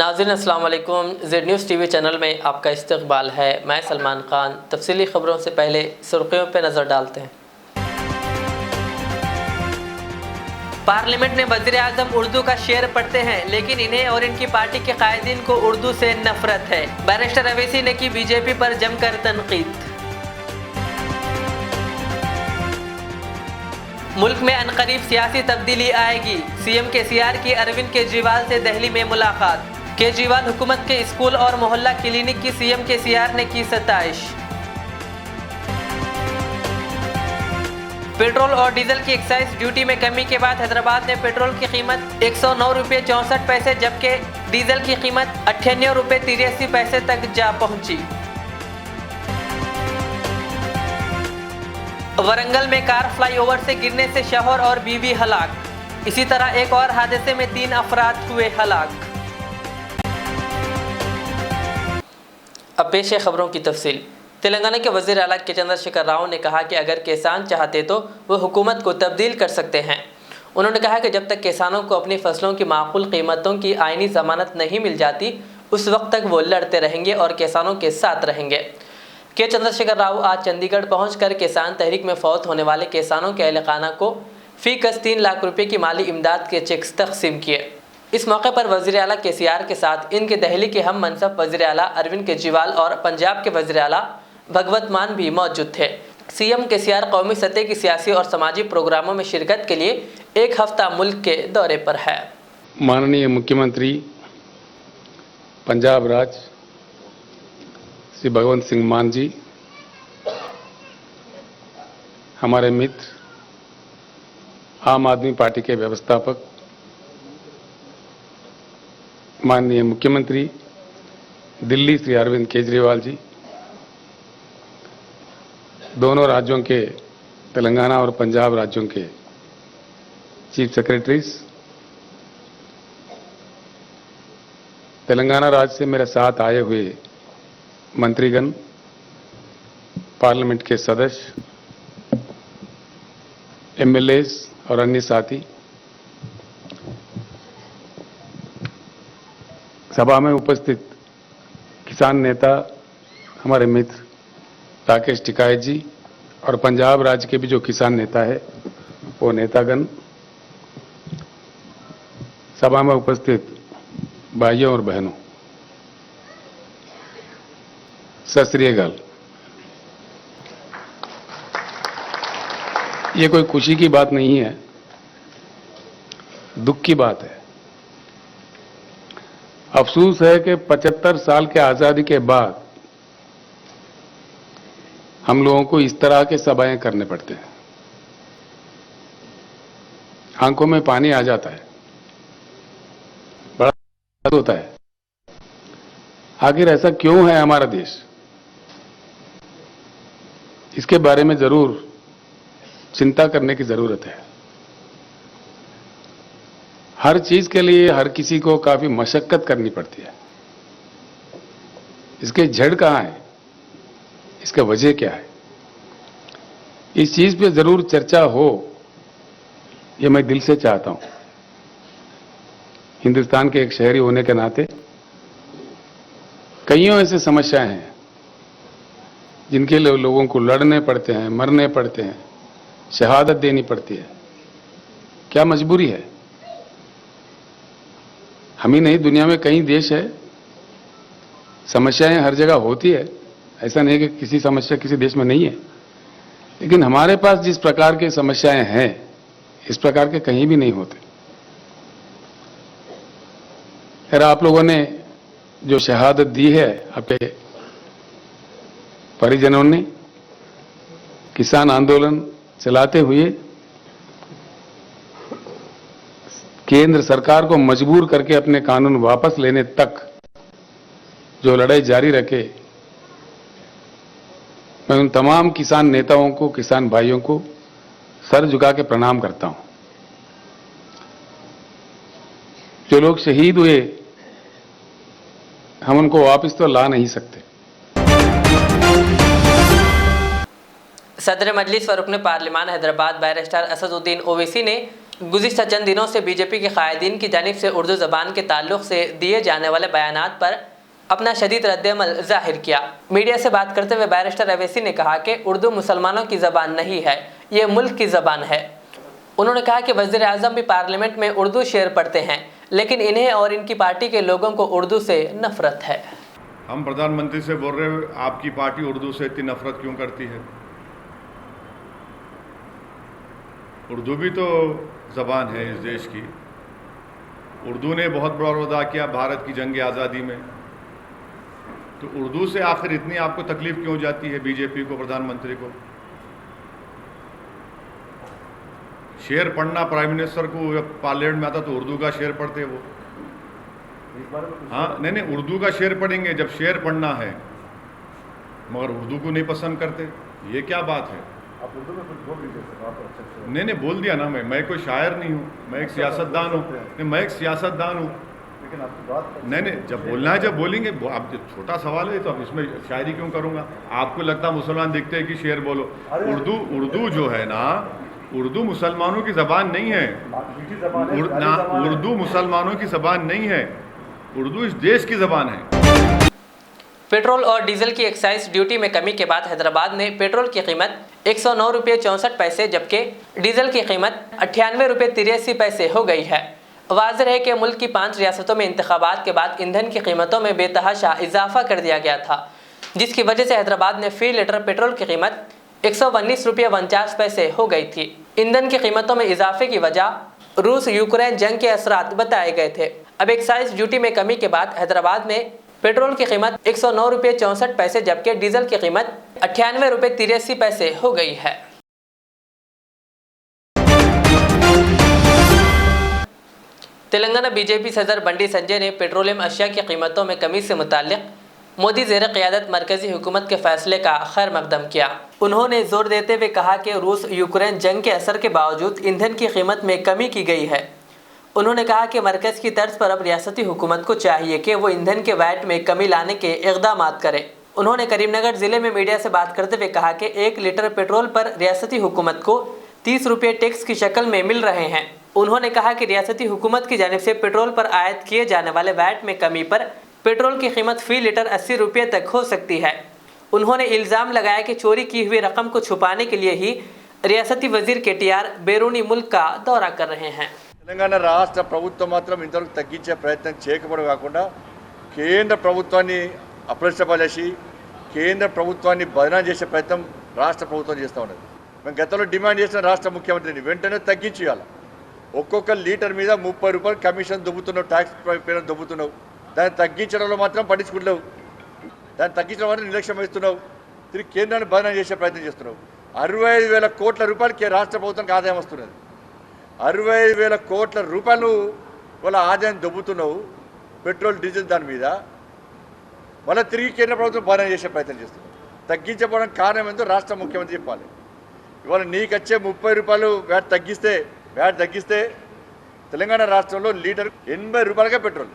नाज़रीन अस्सलाम वालेकुम। ज़ेड न्यूज़ टीवी चैनल में आपका इस्तकबाल है। मैं सलमान खान। तफसीली खबरों से पहले सुर्खियों पर नज़र डालते हैं। पार्लियामेंट में वज़ीर आज़म उर्दू का शेर पढ़ते हैं, लेकिन इन्हें और इनकी पार्टी के कायदीन को उर्दू से नफरत है। बैरिस्टर अवैसी ने की बीजेपी पर जमकर तनकीद। मुल्क में अनकरीब सियासी तब्दीली आएगी। सीएम केसीआर की अरविंद केजरीवाल से दिल्ली में मुलाकात। केजरीवाल हुकूमत के स्कूल और मोहल्ला क्लिनिक की सीएम केसीआर ने की सताइश। पेट्रोल और डीजल की एक्साइज ड्यूटी में कमी के बाद हैदराबाद में पेट्रोल की कीमत 109 रुपये 64 पैसे जबकि डीजल की कीमत 98 रुपये 83 पैसे तक जा पहुंची। वरंगल में कार फ्लाईओवर से गिरने से शौहर और बीवी हलाक। इसी तरह एक और हादसे में 3 अफराद हुए हलाक। अब पेश है खबरों की तफसील। तेलंगाना के वज़ीर आला के चंद्रशेखर राव ने कहा कि अगर किसान चाहते तो वो हुकूमत को तब्दील कर सकते हैं। उन्होंने कहा कि जब तक किसानों को अपनी फसलों की माकूल कीमतों की आईनी ज़मानत नहीं मिल जाती, उस वक्त तक वो लड़ते रहेंगे और किसानों के साथ रहेंगे। के चंद्रशेखर राव आज चंडीगढ़ पहुंचकर किसान तहरीक में फौत होने वाले किसानों के अहल-ए-खाना को फी कस 3 लाख रुपये की माली इमदाद के चेक्स तकसीम किए। इस मौके पर वज़ीर आला केसीआर के साथ इनके दिल्ली के हम मनसब वज़ीर आला अरविंद केजरीवाल और पंजाब के वज़ीर आला भगवत मान भी मौजूद थे। सीएम केसीआर कौमी सतह की सियासी और समाजी प्रोग्रामों में शिरकत के लिए एक हफ्ता मुल्क के दौरे पर है। माननीय मुख्यमंत्री पंजाब राज श्री भगवंत सिंह मान जी, हमारे मित्र आम आदमी पार्टी के व्यवस्थापक माननीय मुख्यमंत्री दिल्ली श्री अरविंद केजरीवाल जी, दोनों राज्यों के तेलंगाना और पंजाब राज्यों के चीफ सेक्रेटरीज, तेलंगाना राज्य से मेरे साथ आए हुए मंत्रीगण, पार्लियामेंट के सदस्य, एमएलएस और अन्य साथी, सभा में उपस्थित किसान नेता हमारे मित्र राकेश टिकायत जी और पंजाब राज्य के भी जो किसान नेता है वो नेतागण, सभा में उपस्थित भाइयों और बहनों, सत श्री अकाल। ये कोई खुशी की बात नहीं है, दुख की बात है। अफसोस है कि 75 साल के आजादी के बाद हम लोगों को इस तरह के सभाएं करने पड़ते हैं। आंखों में पानी आ जाता है, बड़ा होता है। आखिर ऐसा क्यों है हमारा देश? इसके बारे में जरूर चिंता करने की जरूरत है। हर चीज के लिए हर किसी को काफी मशक्कत करनी पड़ती है। इसके जड़ कहां है, इसका वजह क्या है, इस चीज पे जरूर चर्चा हो, ये मैं दिल से चाहता हूं। हिंदुस्तान के एक शहरी होने के नाते कईयों ऐसे समस्याएं हैं जिनके लिए लोगों को लड़ने पड़ते हैं, मरने पड़ते हैं, शहादत देनी पड़ती है। क्या मजबूरी है? हम ही नहीं, दुनिया में कई देश है, समस्याएं हर जगह होती है। ऐसा नहीं कि किसी समस्या किसी देश में नहीं है, लेकिन हमारे पास जिस प्रकार की समस्याएं हैं, इस प्रकार के कहीं भी नहीं होते। खैर, आप लोगों ने जो शहादत दी है आपके परिजनों ने, किसान आंदोलन चलाते हुए केंद्र सरकार को मजबूर करके अपने कानून वापस लेने तक जो लड़ाई जारी रखे, मैं उन तमाम किसान नेताओं को, किसान भाइयों को सर झुका के प्रणाम करता हूं। जो लोग शहीद हुए, हम उनको वापस तो ला नहीं सकते। सदर मजलिस व रुकन पार्लिमान हैदराबाद बैरिस्टर असदुद्दीन ओवैसी ने गुज़िश्ता चंद दिनों से बीजेपी के कायदीन की जानिब से उर्दू ज़बान के ताल्लुक़ से दिए जाने वाले बयानात पर अपना शदीद रद्द-ए-अमल ज़ाहिर किया। मीडिया से बात करते हुए बैरिस्टर अवैसी ने कहा कि उर्दू मुसलमानों की ज़बान नहीं है, ये मुल्क की ज़बान है। उन्होंने कहा कि वज़ीर आज़म भी पार्लियामेंट में उर्दू शेर पढ़ते हैं, लेकिन इन्हें और इनकी पार्टी के लोगों को उर्दू से नफरत है। हम प्रधानमंत्री से बोल रहे हैं, आपकी पार्टी उर्दू से इतनी नफरत क्यों करती है? उर्दू भी तो ज़बान है इस देश की। उर्दू ने बहुत बड़ा रोल अदा किया भारत की जंग आज़ादी में, तो उर्दू से आखिर इतनी आपको तकलीफ क्यों जाती है बीजेपी को, प्रधानमंत्री को? शेर पढ़ना प्राइम मिनिस्टर को जब पार्लियामेंट में आता तो उर्दू का शेर पढ़ते वो। हाँ नहीं, उर्दू का शेर पढ़ेंगे जब शेर पढ़ना है, मगर उर्दू को नहीं पसंद करते, ये क्या बात है? आप उर्दू में कुछ बोल दीजिए। नहीं बोल दिया ना, मैं कोई शायर नहीं हूँ, मैं एक सियासतदान हूँ। नहीं, मैं एक सियासतदान हूँ। लेकिन आपकी बात नहीं, जब बोलना है जब बोलेंगे। आप छोटा सवाल है तो अब इसमें शायरी क्यों करूँगा? आपको लगता है मुसलमान दिखते हैं कि शेर बोलो। उर्दू जो है ना, उर्दू मुसलमानों की ज़बान नहीं है। उर्दू मुसलमानों की ज़बान नहीं है, उर्दू इस देश की ज़बान है। पेट्रोल और डीजल की एक्साइज ड्यूटी में कमी के बाद हैदराबाद में पेट्रोल की कीमत 109 रुपये 64 पैसे जबकि डीजल की कीमत 98 रुपये 83 पैसे हो गई है। वाज़ेह है कि मुल्क की 5 रियासतों में इंतखाबात के बाद ईंधन की कीमतों में बेतहाशा इजाफा कर दिया गया था, जिसकी वजह से हैदराबाद में फी लीटर पेट्रोल की कीमत 119 रुपये 49 पैसे हो गई थी। ईंधन की कीमतों में इजाफे की वजह रूस यूक्रेन जंग के असरात बताए गए थे। अब एक्साइज ड्यूटी में कमी के बाद हैदराबाद में पेट्रोल की कीमत 109 रुपये 64 पैसे जबकि डीजल की कीमत 98 रुपये 83 पैसे हो गई है। तेलंगाना बीजेपी सदर बंडी संजय ने पेट्रोलियम अशिया की कीमतों में कमी से मुताल्लिक मोदी ज़ेर क़यादत मरकज़ी हुकूमत के फैसले का खैर मकदम किया। उन्होंने जोर देते हुए कहा कि रूस यूक्रेन जंग के असर के बावजूद ईंधन की कीमत में कमी की गई है। उन्होंने कहा कि मरकज़ की तर्ज पर अब रियासती हुकूमत को चाहिए कि वो ईंधन के वैट में कमी लाने के इक़दामात करे। उन्होंने करीमनगर ज़िले में मीडिया से बात करते हुए कहा कि 1 लीटर पेट्रोल पर रियासती हुकूमत को 30 रुपये टैक्स की शक्ल में मिल रहे हैं। उन्होंने कहा कि रियासती हुकूमत की जानिब से पेट्रोल पर आयद किए जाने वाले वैट में कमी पर पेट्रोल की कीमत फ़ी लीटर 80 रुपये तक हो सकती है। उन्होंने इल्ज़ाम लगाया कि चोरी की हुई रकम को छुपाने के लिए ही रियासती वज़ीर KTR बैरूनी मुल्क का दौरा कर रहे हैं। తెలంగాణ రాష్ట్ర ప్రభుత్వం మాత్రం ఇంతవరకు తగ్గించే ప్రయత్నం చేయకపోవడం కాకుండా కేంద్ర ప్రభుత్వాన్ని అప్రతిష్టపరిచి కేంద్ర ప్రభుత్వాన్ని బదనాం చేసే ప్రయత్నం రాష్ట్ర ప్రభుత్వం చేస్తూ ఉన్నది. మేము గతంలో డిమాండ్ చేసిన రాష్ట్ర ముఖ్యమంత్రిని వెంటనే తగ్గించేయాలి. ఒక్కొక్క లీటర్ మీద 30 రూపాయలు కమిషన్ దొబ్బుతున్నావు, ట్యాక్స్ పేరు దొబ్బుతున్నావు. దాన్ని తగ్గించడంలో మాత్రం పట్టించుకుంటలేవు. దాన్ని తగ్గించడం మాత్రం నిర్లక్ష్యం వహిస్తున్నావు. తిరిగి కేంద్రాన్ని బదనాం చేసే ప్రయత్నం చేస్తున్నావు. 65,000 కోట్ల రూపాయలకి రాష్ట్ర ప్రభుత్వానికి ఆదాయం వస్తున్నది. 65,000 కోట్ల రూపాయలు వాళ్ళ ఆదాయం దొబ్బుతున్నావు పెట్రోల్ డీజిల్ దాని మీద. మళ్ళీ తిరిగి కేంద్ర ప్రభుత్వం బదనాం చేసే ప్రయత్నం చేస్తున్నావు. తగ్గించకపోవడానికి కారణం ఏందో రాష్ట్ర ముఖ్యమంత్రి చెప్పాలి. ఇవాళ నీకు వచ్చే 30 రూపాయలు వ్యాట్ తగ్గిస్తే తెలంగాణ రాష్ట్రంలో లీటర్ 80 రూపాయలకే పెట్రోల్.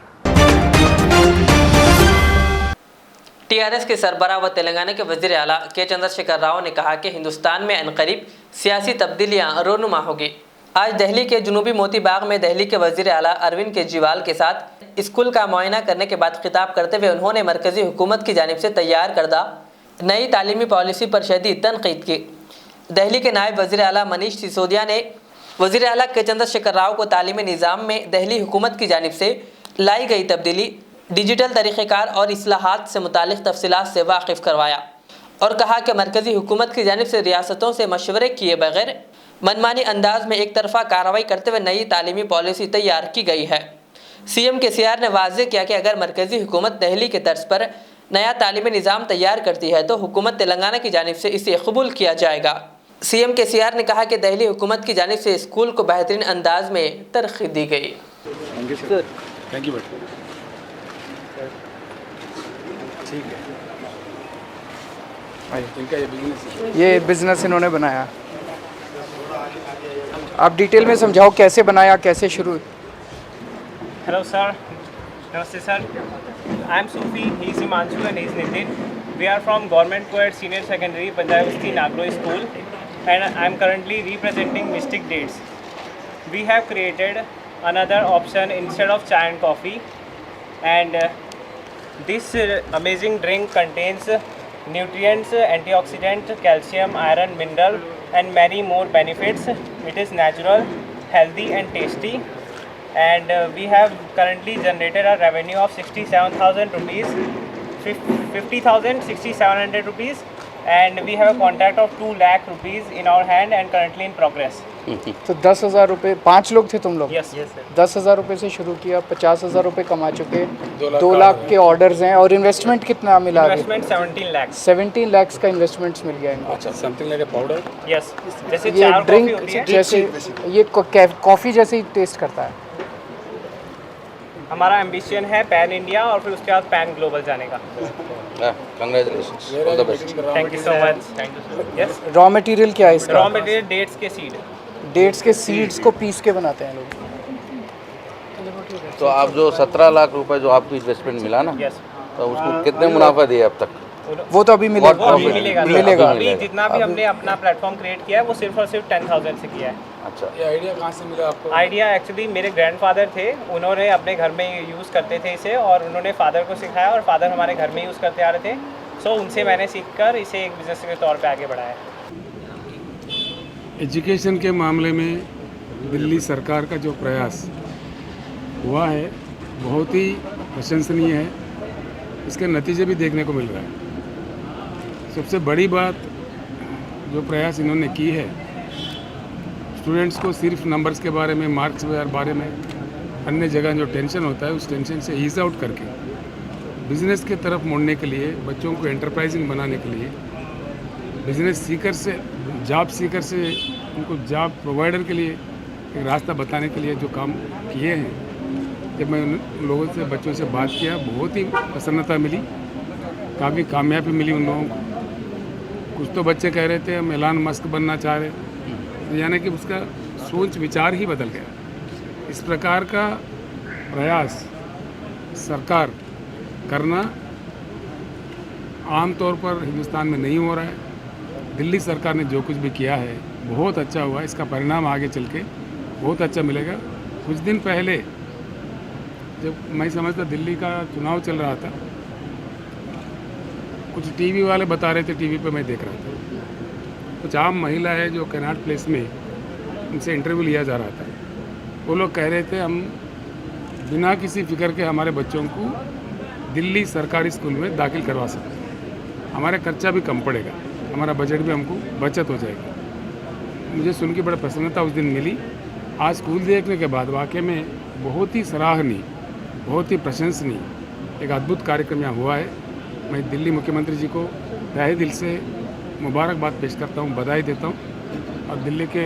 TRS के सरबराह व तेलंगाना के वज़ीर आला के चंद्रशेखर राव ने कहा कि हिंदुस्तान में अनकरीब सियासी तब्दीलियाँ रोनुमा होगी। आज दिल्ली के जुनूबी मोती बाग में दिल्ली के वज़ीर आला अरविंद केजरीवाल के साथ स्कूल का मुआयना करने के बाद खिताब करते हुए उन्होंने मरकज़ी हुकूमत की जानिब से तैयार करदा नई तालीमी पॉलिसी पर शदीद तनकीद की। दिल्ली के नायब वज़ीर आला मनीष सिसोदिया ने वज़ीर आला के चंद्रशेखर राव को तालीमी निज़ाम में दिल्ली हुकूमत की जानिब से लाई गई तब्दीली, डिजिटल तरीक़ेकार और इस्लाहात से मुतालिक तफसीलात से वाकिफ़ करवाया और कहा कि मरकज़ी हुकूमत की जानिब से रियासतों से मशवरे किए बगैर मनमानी अंदाज में एक तरफ़ा कार्रवाई करते हुए नई तालीमी पॉलिसी तैयार की गई है। CM KCR ने वाज़ेह किया कि अगर मरकज़ी हुकूमत दिल्ली के तर्ज पर नया तालीमी निज़ाम तैयार करती है तो हुकूमत तेलंगाना की जानिब से इसे कबूल किया जाएगा। CM KCR ने कहा कि दिल्ली हुकूमत की जानिब से स्कूल को बेहतरीन अंदाज में तरक्की दी गई। Thank you. ठीक है, इनका ये बिजनेस इन्होंने बनाया। आप डिटेल में समझाओ कैसे बनाया, कैसे शुरू। Hello sir, Namaste sir. I am Sufi, he is Himanshu and he is Nitin. We are from Government Co-ed Senior Secondary Panjabasti Nagro School and I am currently representing Mystic Dates. we have created another option instead of chai and coffee, and this amazing drink contains nutrients, antioxidant, calcium, iron, mineral, and many more benefits. It is natural, healthy, and tasty. And we have currently generated a revenue of 67,000 rupees, 50,000, 6,700 rupees, and we have a contract of 2 lakh rupees in our hand and currently in progress. तो 10,000 रुपये, 5 लोग थे तुम लोग? Yes, yes, sir. 10,000 रुपये से शुरू किया, 50,000 रुपये कमा चुके, 2 लाख के ऑर्डर्स हैं, और इन्वेस्टमेंट कितना मिला अभी? Investment 17 lakhs. 17 लाख का इन्वेस्टमेंट्स मिल गया इनको। अच्छा, something like a powder. Yes. जैसे ये चार कॉफी ड्रिंक होती है, जैसे ये कॉफ़ी जैसे ही टेस्ट करता है। हमारा एम्बिशन है पैन इंडिया और फिर उसके बाद पैन ग्लोबल जाने का। Congratulations, all the best. Thank you so much. Yes, raw material क्या है इसका? रॉ मटेरियल डेट्स के सीड। डेट्स के सीड्स को पीस के बनाते हैं लोग। तो आप जो 17 लाख रुपए जो आपको इन्वेस्टमेंट मिला ना, यस, तो उसको कितने मुनाफा दिए अब तक? वो तो अभी वो मिलेगा। अभी मिलेगा। मिलेगा। अभी जितना भी हमने अपना प्लेटफॉर्म क्रिएट किया है वो सिर्फ और सिर्फ 10,000 से किया है। अच्छा, ये आइडिया कहाँ से मिला आपको? आइडिया एक्चुअली मेरे ग्रैंडफादर थे, उन्होंने अपने घर में यूज़ करते थे इसे, और उन्होंने फादर को सिखाया और फादर हमारे घर में यूज़ करते आ रहे थे। सो उनसे मैंने सीखकर इसे एक बिज़नेस के तौर पे आगे बढ़ाया। एजुकेशन के मामले में दिल्ली सरकार का जो प्रयास हुआ है बहुत ही प्रशंसनीय है। इसके नतीजे भी देखने को मिल रहा है। सबसे बड़ी बात जो प्रयास इन्होंने की है, स्टूडेंट्स को सिर्फ नंबर्स के बारे में, मार्क्स के बारे में, अन्य जगह जो टेंशन होता है उस टेंशन से ईज आउट करके बिज़नेस की तरफ मोड़ने के लिए, बच्चों को एंटरप्राइजिंग बनाने के लिए, बिज़नेस सीकर से, जॉब सीकर से उनको जॉब प्रोवाइडर के लिए एक रास्ता बताने के लिए जो काम किए हैं, जब मैं उन लोगों से, बच्चों से बात किया, बहुत ही प्रसन्नता मिली, काफ़ी कामयाबी मिली उन लोगों को। कुछ तो बच्चे कह रहे थे हम एलान मस्क बनना चाह रहे, तो यानी कि उसका सोच विचार ही बदल गया। इस प्रकार का प्रयास सरकार करना आम तौर पर हिंदुस्तान में नहीं हो रहा है। दिल्ली सरकार ने जो कुछ भी किया है बहुत अच्छा हुआ। इसका परिणाम आगे चल के बहुत अच्छा मिलेगा। कुछ दिन पहले जब मैं समझता दिल्ली का चुनाव चल रहा था, कुछ टीवी वाले बता रहे थे, टीवी पे मैं देख रहा था, कुछ आम महिला है जो कैनाट प्लेस में, उनसे इंटरव्यू लिया जा रहा था। वो लोग कह रहे थे हम बिना किसी फिक्र के हमारे बच्चों को दिल्ली सरकारी स्कूल में दाखिल करवा सकते हैं, हमारा खर्चा भी कम पड़ेगा, हमारा बजट भी हमको बचत हो जाएगी। मुझे सुन के बड़ा प्रसन्नता उस दिन मिली। आज स्कूल देखने के बाद वाकई में बहुत ही सराहनीय, बहुत ही प्रशंसनीय एक अद्भुत कार्यक्रम यहाँ हुआ है। मैं दिल्ली मुख्यमंत्री जी को तहे दिल से मुबारकबाद पेश करता हूँ, बधाई देता हूँ। और दिल्ली के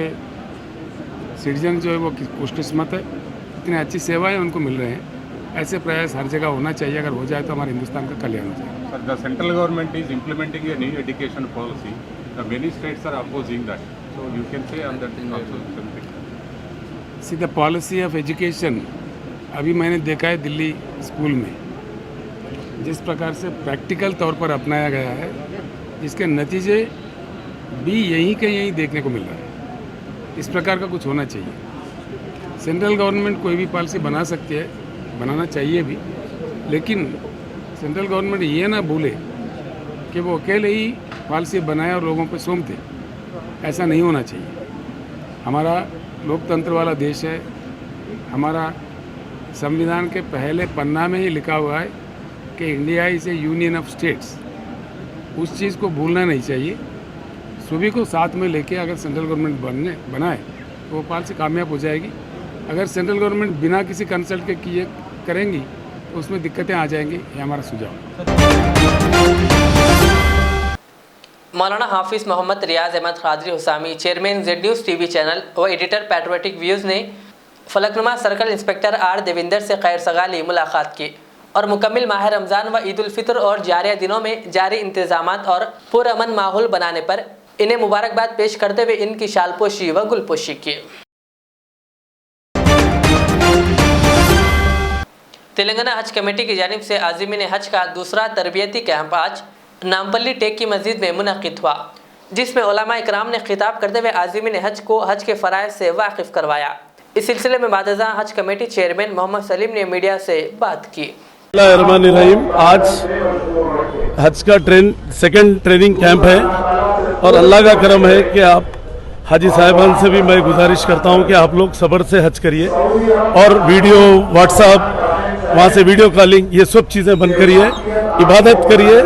सिटीजन जो है वो खुशकिस्मत है, इतनी अच्छी सेवाएं उनको मिल रहे हैं। ऐसे प्रयास हर जगह होना चाहिए। अगर हो जाए तो हमारे हिंदुस्तान का कल्याण हो जाएगा। Sir, the central government is implementing a new education policy. The many states are opposing that. So you can say on that thing also something. See the policy of education अभी मैंने देखा है दिल्ली स्कूल में जिस प्रकार से practical तौर पर अपनाया गया है, जिसके नतीजे भी यहीं के यहीं देखने को मिल रहा है। इस प्रकार का कुछ होना चाहिए। सेंट्रल गवर्नमेंट कोई भी पॉलिसी बना सकती है, बनाना चाहिए भी, लेकिन सेंट्रल गवर्नमेंट ये ना भूले कि वो अकेले ही पॉलिसी बनाए और लोगों पे सौंप दे। ऐसा नहीं होना चाहिए। हमारा लोकतंत्र वाला देश है। हमारा संविधान के पहले पन्ना में ही लिखा हुआ है कि India is A union of states. उस चीज़ को भूलना नहीं चाहिए। सभी को साथ में लेके अगर सेंट्रल गवर्नमेंट बनाए तो वो पॉलिसी कामयाब हो जाएगी। अगर सेंट्रल गवर्नमेंट बिना किसी कंसल्ट के किए करेंगी तो उसमें दिक्कतें आ जाएंगी। ये हमारा सुझाव। Maulana Hafiz Mohammed Riyaz Ahmed Qadri Husami, chairman Z news TV channel व एडिटर पैट्रियोटिक व्यूज़ ने Falaknuma circle inspector R Devinder से खैर सगाली मुलाकात की और मुकम्मिल माह रमज़ान व ईद उल फितर और जारिया दिनों में जारी इंतजामात और पुरअमन माहौल बनाने पर इन्हें मुबारकबाद पेश करते हुए इनकी शालपोशी व गुलपोशी की। तेलंगाना हज कमेटी की जानिब से आज़मीन हज का दूसरा तरबियती कैंप आज नामपल्ली टेक की मस्जिद में मुनक़िद हुआ, जिसमें उलमा इकराम ने खिताब करते हुए आज़मीन हज को हज के फ़राइज़ से वाकिफ़ करवाया। इस सिलसिले में बादशाह हज कमेटी चेयरमैन मोहम्मद सलीम ने मीडिया से बात की। रहमान आज हज का सेकंड ट्रेनिंग कैंप है और अल्लाह का करम है कि आप हाजी साहिबान से भी मैं गुजारिश करता हूं कि आप लोग सब्र से हज करिए और वीडियो व्हाट्सएप वहां से वीडियो कॉलिंग ये सब चीज़ें बंद करिए, इबादत करिए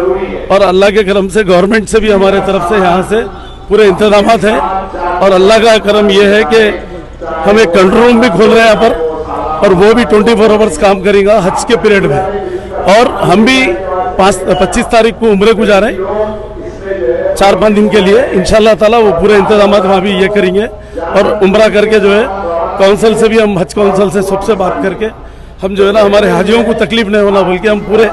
और अल्लाह के करम से गवर्नमेंट से भी हमारे तरफ से यहाँ से पूरे इंतजाम हैं और अल्लाह का करम ये है कि हम एक कंट्रोल रूम भी खोल रहे हैं यहाँ पर और वो भी 24 आवर्स काम करेगा हज के पीरियड में। और हम भी 25 तारीख को उम्रे को जा रहे हैं 4-5 दिन के लिए, इंशाल्लाह ताला वो पूरे इंतजाम वहाँ भी ये करेंगे और उम्रा करके जो है काउंसिल से भी हम हज काउंसिल से सबसे बात करके हम जो है ना हमारे हाजियों को तकलीफ नहीं होना बोल के हम पूरे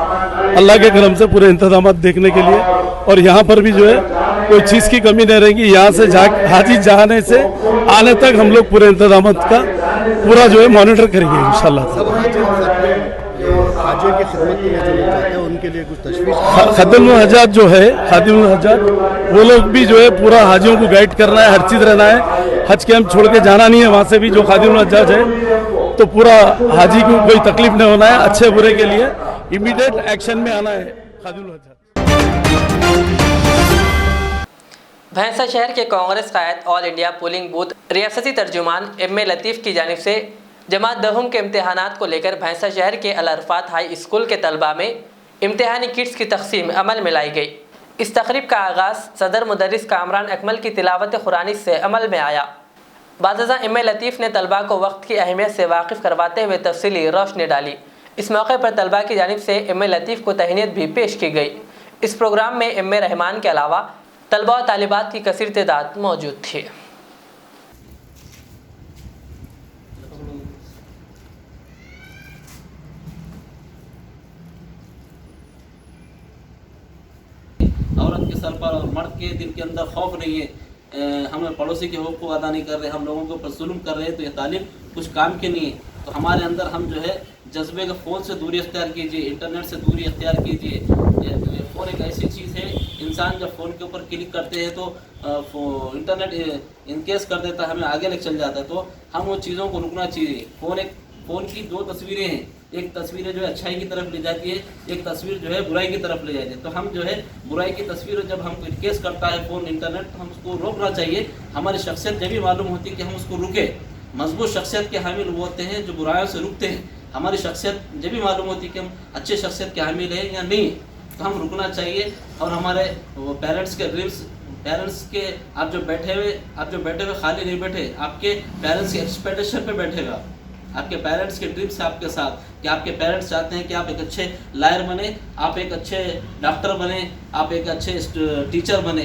अल्लाह के करम से पूरे इंतजाम देखने के लिए और यहाँ पर भी जो है कोई चीज़ की कमी नहीं रहेगी। यहाँ से हाजी जाने से आने तक हम लोग पूरे इंतजाम का पूरा जो है मॉनिटर करेंगे इंशाल्लाह। हाजियों की खिदमत के लिए जो लोग जाते हैं उनके लिए कुछ तशवीश खादिमुल हज्जाज जो है खादिमुल हज्जाज वो लोग भी जो है पूरा हाजियों को गाइड करना है, हर चीज़ रहना है, हज कैंप छोड़ के जाना नहीं है। वहाँ से भी जो खादिमुल हज्जाज है तो पूरा हाजी को कोई तकलीफ नहीं होना है, अच्छे बुरे के लिए इमीडिएट एक्शन में आना है खादिमुल हज्जाज। भैंसा शहर के कांग्रेस कायद ऑल इंडिया पोलिंग बूथ रियासती तर्जुमान एम ए लतीफ़ की जानिब से जमात दहुम के इम्तहानात को लेकर भैंसा शहर के अल अरफात हाई स्कूल के तलबा में इम्तहानी किट्स की तकसीम अमल में लाई गई। इस तकरीब का आगाज़ सदर मुदर्रिस कामरान अकमल की तिलावत कुरानी से अमल में आया। बादशाह एम ए लतीफ़ ने तलबा को वक्त की अहमियत से वाकिफ़ करवाते हुए तफसीली रोशनी डाली। इस मौके पर तलबा की जानिब से एम ए लतीफ़ को तहनीत भी पेश की गई। इस प्रोग्राम में एम ए रहमान के अलावा तलबा और तालिबात की कसीर तादाद मौजूद थी। औरत के सर पर और मर्द के दिल के अंदर खौफ नहीं है, हमें पड़ोसी के हक़ को अदा नहीं कर रहे, हम लोगों के ऊपर जुल्म कर रहे हैं, तो ये तालीम कुछ काम की नहीं है। तो हमारे अंदर हम जो है जज्बे का फ़ोन से दूरी अख्तियार कीजिए, इंटरनेट से दूरी अख्तियार कीजिए। फ़ोन एक ऐसी चीज़ है, इंसान जब फ़ोन के ऊपर क्लिक करते हैं तो इंटरनेट इनकेस कर देता है, हमें आगे लेकर चल जाता है। तो हम उन चीज़ों को रुकना चाहिए। फ़ोन की 2 तस्वीरें हैं, एक तस्वीर जो है अच्छाई की तरफ ले जाती है, एक तस्वीर जो है बुराई की तरफ ले जाती है। तो हम जो है बुराई की तस्वीर जब हम इनकेस करता है फ़ोन इंटरनेट, तो हम उसको रोकना चाहिए। हमारी शख्सियत जब भी मालूम होती है कि हम उसको रुके। मजबूत शख्सियत के हामिल वो होते हैं जो बुराइयों से रुकते हैं। हमारी शख्सियत जब भी मालूम होती है कि हम अच्छे शख्सियत के हामिल हैं या नहीं, तो हम रुकना चाहिए। और हमारे पेरेंट्स के ड्रीम्स, पेरेंट्स के आप जो बैठे हुए खाली नहीं बैठे, आपके पेरेंट्स के एक्सपेक्टेशन पे बैठेगा। आपके पेरेंट्स के ड्रीम्स है आपके साथ, कि आपके पेरेंट्स चाहते हैं कि आप एक अच्छे लॉयर बने, आप एक अच्छे डॉक्टर बने, आप एक अच्छे टीचर बने।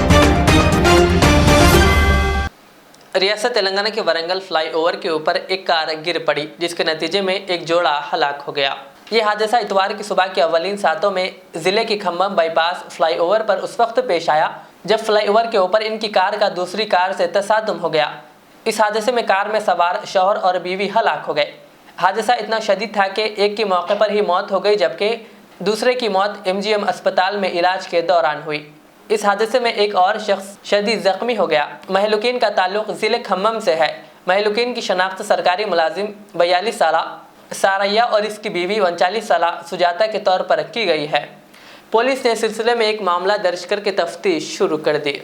रियासत तेलंगाना के वरंगल फ्लाईओवर के ऊपर एक कार गिर पड़ी, जिसके नतीजे में एक जोड़ा हलाक हो गया। ये हादसा इतवार की सुबह के अवलीन सातों में जिले की खम्भम बाईपास फ्लाईओवर पर उस वक्त पेश आया जब फ्लाईओवर के ऊपर इनकी कार का दूसरी कार से तसादुम हो गया। इस हादसे में कार में सवार शौहर और बीवी हलाक हो गए। हादसा इतना शदीद था कि एक की मौके पर ही मौत हो गई, जबकि दूसरे की मौत MGM अस्पताल में इलाज के दौरान हुई। इस हादसे में एक और शख्स शदीद जख्मी हो गया। महलूकीन का ताल्लुक जिले खम्मम से है। महलूकीन की शनाख्त सरकारी मुलाजिम 42 साला सारैया और इसकी बीवी 39 साला सुजाता के तौर पर की गई है। पुलिस ने सिलसिले में एक मामला दर्ज करके तफ्तीश शुरू कर दी।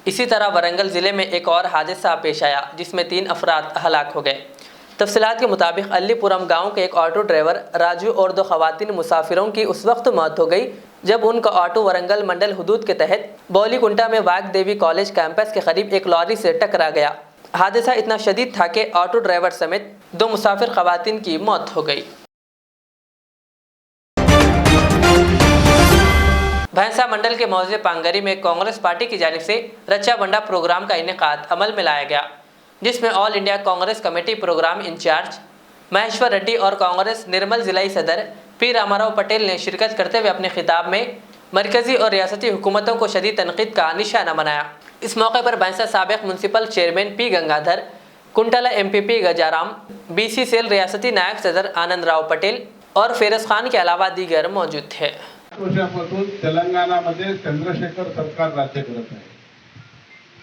इसी तरह वरंगल ज़िले में एक और हादसा पेश आया, जिसमें 3 अफराद हलाक हो गए। तफसीलात के मुताबिक अलीपुरम गांव के एक ऑटो ड्राइवर राजू और 2 खवातीन मुसाफिरों की उस वक्त मौत हो गई जब उनका ऑटो वरंगल मंडल हुदूद के तहत बौलीकुंटा में वाग देवी कॉलेज कैंपस के करीब एक लॉरी से टकरा गया। हादसा इतना शदीद था कि ऑटो ड्राइवर समेत 2 मुसाफिर खवातीन की मौत हो गई। भैंसा मंडल के मौजे पांगरी में कांग्रेस पार्टी की जानिब से रचा बंडा प्रोग्राम का इनेकाद अमल में लाया गया, जिसमें all India Congress committee programme incharge Maheshwar Reddy और कांग्रेस निर्मल जिलाई सदर पी रामाराव पटेल ने शिरकत करते हुए अपने खिताब में मरकजी और रियासती हुकूमतों को शदीद तनकीद का निशाना बनाया। इस मौके पर भैंसा साबिक municipal chairman P Gangadhar, Kuntala MPP Gajaram, BC cell रियासती नायब सदर आनंद राव पटेल और फेरज खान के अलावा दीगर मौजूद थे। वर्षापासून तेलंगणामध्ये चंद्रशेखर सरकार राज्य करत आहे.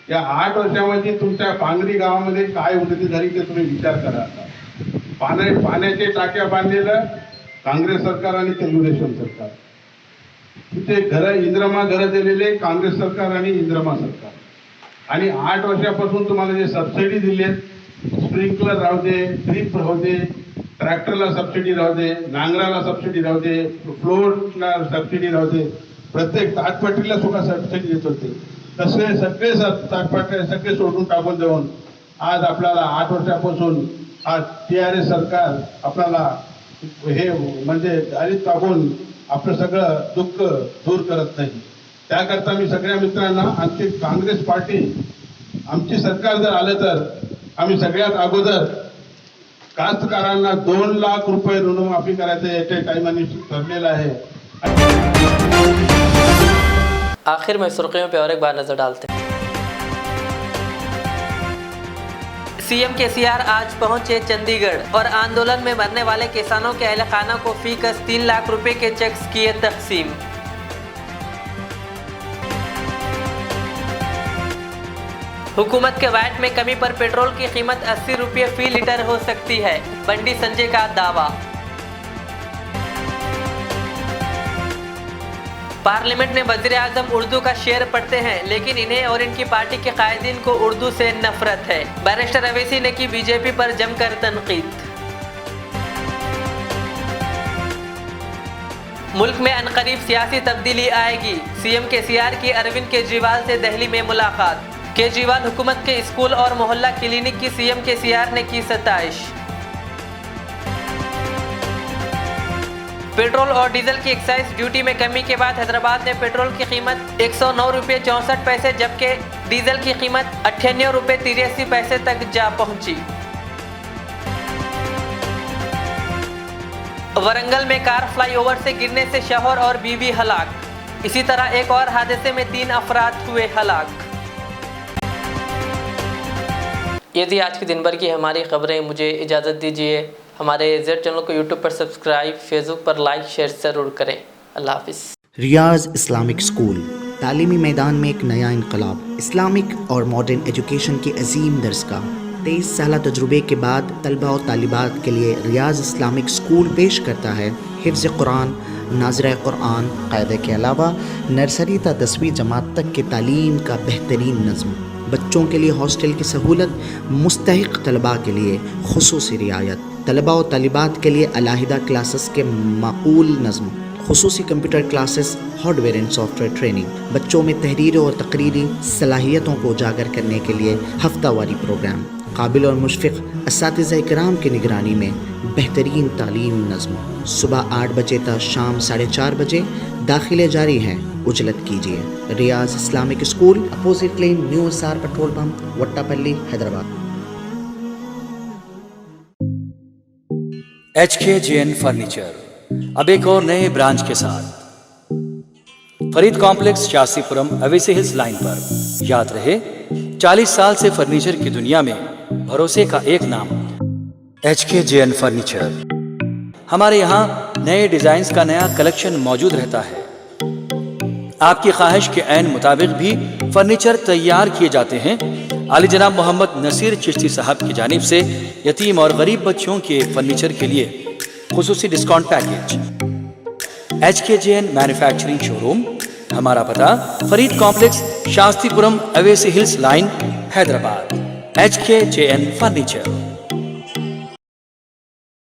या 8 वर्षामध्ये तुमच्या पांगरी गावामध्ये काय उन्नती झाली ते तुम्ही विचार करा. पाण्याचे टाक्या बांधलेलं काँग्रेस सरकार आणि तेलुगुदेशम सरकार. तिथे घरं दिलेले काँग्रेस सरकार आणि इंद्रमा सरकार. आणि 8 वर्षापासून तुम्हाला जे सबसिडी दिलेत, स्प्रिंकलर राहू दे, ड्रीप राहू दे, ट्रॅक्टरला सबसिडी राहू दे, नांगराला सबसिडी राहू दे, फ्लोरला सबसिडी राहू दे, प्रत्येक ताटपत्रीला सुद्धा सबसिडी देत होते. तसे सगळे ताटपत्रे सगळे सोडून टाकून देऊन आज आपल्याला 8 वर्षापासून आज TRS सरकार आपल्याला हे म्हणजे दारीत टाकून आपलं सगळं दुःख दूर करत नाही. त्याकरता मी सगळ्या मित्रांना, आमची काँग्रेस पार्टी, आमची सरकार जर आलं तर आम्ही सगळ्यात अगोदर कास्तकारांना 2 लाख रुपये ऋणमाफी करायचं एट ए टाइम ठरलेलं आहे. आखिर में सुर्खियों पे और एक बार नजर डालते हैं. सीएम केसीआर आज पहुंचे चंडीगढ़ और आंदोलन में मरने वाले किसानों के अहलखाना को फीकस 3 लाख रुपए के चेक्स किए तकसीम. हुकूमत के वैट में कमी पर पेट्रोल की कीमत 80 रुपये फी लीटर हो सकती है, बंडी संजय का दावा. पार्लियामेंट में वज़ीर आज़म उर्दू का शेर पढ़ते हैं, लेकिन इन्हें और इनकी पार्टी के कायदीन को उर्दू से नफरत है. बैरिस्टर अवैसी ने की बीजेपी पर जमकर तनकीद. मुल्क में अनकरीब सियासी तब्दीली आएगी. सीएम केसीआर की अरविंद केजरीवाल से दिल्ली में मुलाकात. केजरीवाल हुकूमत के स्कूल और मोहल्ला क्लिनिक की सीएम केसीआर ने की सताइश. पेट्रोल और डीजल की एक्साइज ड्यूटी में कमी के बाद हैदराबाद में पेट्रोल की कीमत 109 रुपये 64 पैसे जबकि डीजल की कीमत 98 रुपये 83 पैसे तक जा पहुंची. वरंगल में कार फ्लाईओवर से गिरने से शौहर और बीवी हलाक. इसी तरह एक और हादसे में 3 अफराद हुए हलाक. ये थी आज की दिन भर की हमारी खबरें. मुझे इजाज़त दीजिए. हमारे जेड चैनल को यूट्यूब पर सब्सक्राइब, फेसबुक पर लाइक शेयर ज़रूर करें. अल्लाह हाफिज़. रियाज इस्लामिक स्कूल तालीमी मैदान में एक नया इनकलाब. इस्लामिक और मॉडर्न एजुकेशन की अजीम दरसगाह. 23 साल तजुर्बे के बाद तलबा और तालिबात के लिए रियाज इस्लामिक स्कूल पेश करता है हिफ्ज़ कुरान, नाज़िर कुरान क़ायदे के अलावा नर्सरी ता 10वीं जमात तक की तालीम का बेहतरीन नज़्म. बच्चों के लिए हॉस्टल की सहूलत, मुस्तहिक़ तलबा के लिए खुसूसी रियायत, तलबा और तालिबात के लिए अलहदा क्लासेस के माकूल नज़्म, खुसूसी computer classes, hardware and software training. बच्चों में तहरीरी और तकरीरी सलाहियतों को उजागर करने के लिए हफ्तावारी प्रोग्राम. काबिल और मुशफ़िक़ असातिज़ा इकराम की निगरानी में बेहतरीन तालीम नज़्म. सुबह 8 बजे तक शाम 4:30 बजे. दाखिले जारी हैं, उजलत कीजिए. Riyaz Islamic school, opposite lane, new SR petrol pump, Vattepally, Hyderabad. HKJN furniture अब एक और नए ब्रांच के साथ Farid complex, Shastripuram, Owaisi hills line पर. याद रहे, 40 साल से फर्नीचर की दुनिया में भरोसे का एक नाम HKJN फर्नीचर. हमारे यहाँ नए डिजाइन्स का नया कलेक्शन मौजूद रहता है. आपकी ख्वाहिश के ऐन मुताबिक भी फर्नीचर तैयार किए जाते हैं. आली जनाब मोहम्मद नसीर चिश्ती साहब की जानिब से यतीम और गरीब बच्चों के फर्नीचर के लिए खुसूसी discount package. HKJN manufacturing showroom. हमारा पता Farid complex, Shastripuram, Owaisi hills line, Hyderabad. HKJN furniture.